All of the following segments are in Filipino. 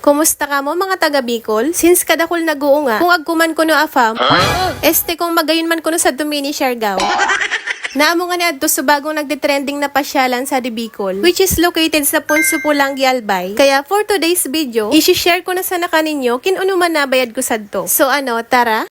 Kumusta ka mo mga taga Bicol? Since kadakol nag-uunga, kung agkuman ko no afam, kung magayon man ko no sa Dumini Siargao. Naamo nga ni adto sa bagong nagde-trending na pasyalan sa Bicol, which is located sa Punso Pulangi, Albay. Kaya for today's video, i-share ko na sana kaninyo kinuno man nabayad ko sadto. So tara?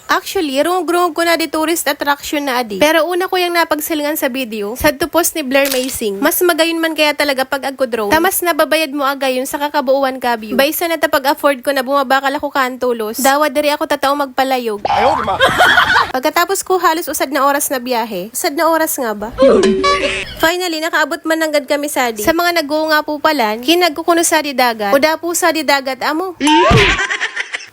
Actually, rungog ko na di tourist attraction na adi. Pero una ko yung napagsilingan sa video, sa post ni Blair Macing. Mas magayon man kaya talaga pag agko-drone. Tamas nababayad mo agayon sa kakabuuan ka view. Baysa na tapag afford ko na bumabakal ako kantulos. Dawa diri ako tatao magpalayog. Pagkatapos ko halos usad na oras na biyahe. Usad na oras nga ba? Finally, nakaabot man nanggad kami sa adi. Sa mga nag-uunga po palan, kinagkukuno sa di dagat. Uda po sa di dagat amo.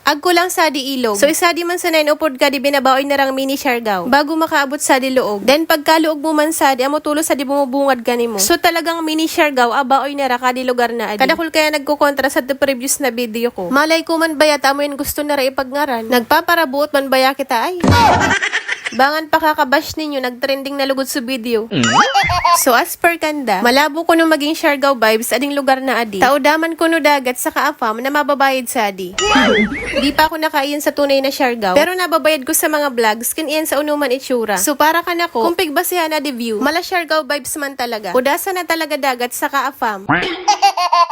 Agko lang sa di ilog. So isa di man sa upod ka di binabaoy na rang mini Siargao bago makaabot sa di luog. Then pagkaluog mo man sa di amo tulo sa di bumubungad ganimo. So talagang mini Siargao abaoy na ra di lugar na adi. Kadakol kaya nagkukontra sa the previous na video ko. Malay ko man bayat amo yun gusto na ra ipagngaran. Nagpaparabuot man baya kita ay. Bangan pa kakabash ninyo, nagtrending na lugod sa video. So as per kanda, malabo ko no maging Siargao vibes ading lugar na adi. Taudaman ko no dagat sa kaafam na mababayad sa adi. Di pa ako nakaiyan sa tunay na Siargao, pero nababayad ko sa mga vlogs kin iyan sa unuman itsura. So para ka na ko, kung pigbasihan na di view, mala Siargao vibes man talaga. Udasa na talaga dagat sa kaafam.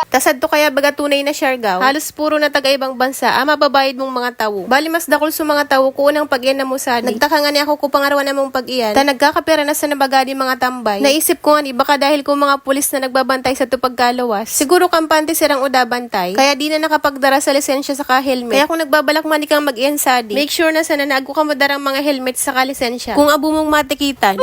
Tasad to kaya baga tunay na Siargao, halos puro na taga-ibang bansa mababayad mong mga tawo. Bali mas dakol sa mga tawo ko unang pag-iyan na mo sa adi. Nagtaka nga ni ako ko pangarawan na mong pag-iyan. Ta nagkakapera na sa nabagadi mga tambay. Naisip ko nga ni baka dahil ko mga pulis na nagbabantay sa tupagkalawas. Siguro kampante sirang uda bantay, kaya di na nakapagdara sa lisensya sa ka-helmet. Kaya kung nagbabalak man ikang mag-iyan sa adi, make sure na sana naago ka mo darang mga helmet sa ka-lisensya. Kung abo mong matikitan.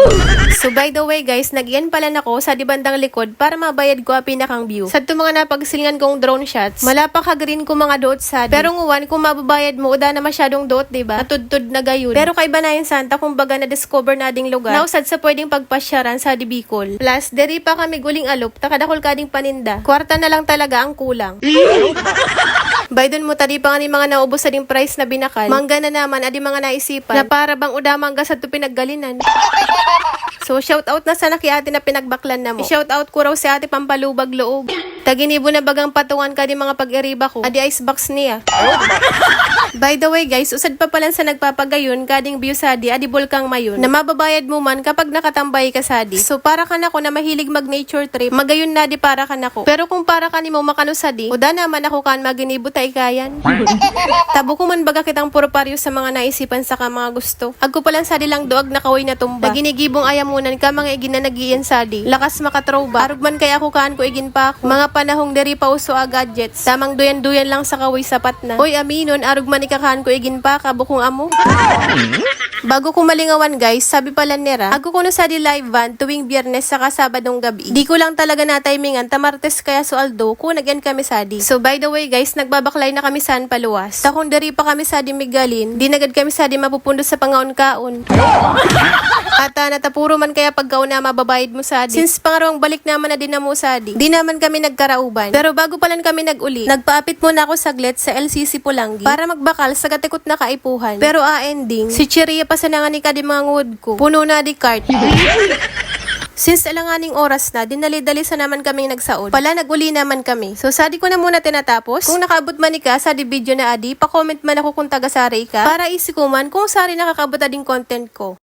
So by the way guys, nag-iyan pala nako sa di bandang likod para mabayad ko ang pinakang view. Sa mga napagsilingan kong drone shots, malapa ka green ko mga doot sa adi. Pero nguwan kung mababayad mo, uda na masyadong doot, diba? Natudtud na gayon. Pero kay Banayan Santa, kung baga na-discover na ding lugar, nausad sa pwedeng pagpasyaran sa di Bicol. Plus, deri pa kami guling alop, takadakol kading paninda. Kwarta na lang talaga ang kulang. Baydon mo tadi pa nga ni mga naubos sa ding price na binakal. Mangga na naman adi mga naisipan na para bang udamangga sa to pinaggalinan. So shout out na sana kay ate na pinagbaklan na mo. I-shout out ko raw si ate Pampalubag Loob. Taginibo na bagang patungan ka di mga pag-iriba ko. Adi icebox niya. By the way guys, usad pa pala sa nagpapagayon kading view sa adi bulkang mayon na mababayad mo man kapag nakatambay ka sa adi. So para ka na ko na mahilig mag nature trip, magayon na di para ka na ko. Pero kung para ka ni mo makano sa di, uda naman ako kan maginibo ta ikayan. Tabo ko man baga kitang puro paryo sa mga naisipan sa ka mga gusto. Agko pa lang sa di lang doag na kaway na tumba. Naginigibong ayamunan ka mga igin na nagiyan sa di. Lakas makatrowba. Arug man kaya ako kaan ko igin pa ako. Mga panahong deri pa uso gadgets. Tamang duyan-duyan lang sa kaway sapat na. Hoy aminon, arug man ikakahan ko igin pa kabukong amo. Bago ko malingawan guys, sabi pala nera, ako ko no sa di live van tuwing Biyernes saka Sabadong gabi. Di ko lang talaga na timingan, tamartes kaya so aldo ko nagyan kami sa di. So by the way guys, nagbabaklay na kami saan paluwas. Takong deri pa kami sa di Migalin, di nagad kami sa di mapupundo sa pangaon-kaon. At natapuro man kaya pagkaon na mababayad mo sa di. Since pangarawang balik naman na din na mo sa di naman kami nagkarauban. Pero bago palan kami nag-uli, nagpaapit muna ako saglit sa LCC Pulangi para magbakal sa gatikot na kaipuhan. Pero ending, si Chiria pa sa nangani ka di mga ngud ko. Puno na di cart. Since alanganing oras na, dinali-dali sa naman kaming nagsaod. Pala nag-uli naman kami. So sadi ko na muna tinatapos. Kung nakaabot man ka sa di video na adi, pa-comment man ako kung taga-sari ka para isikuman kung sari nakakabot ading content ko.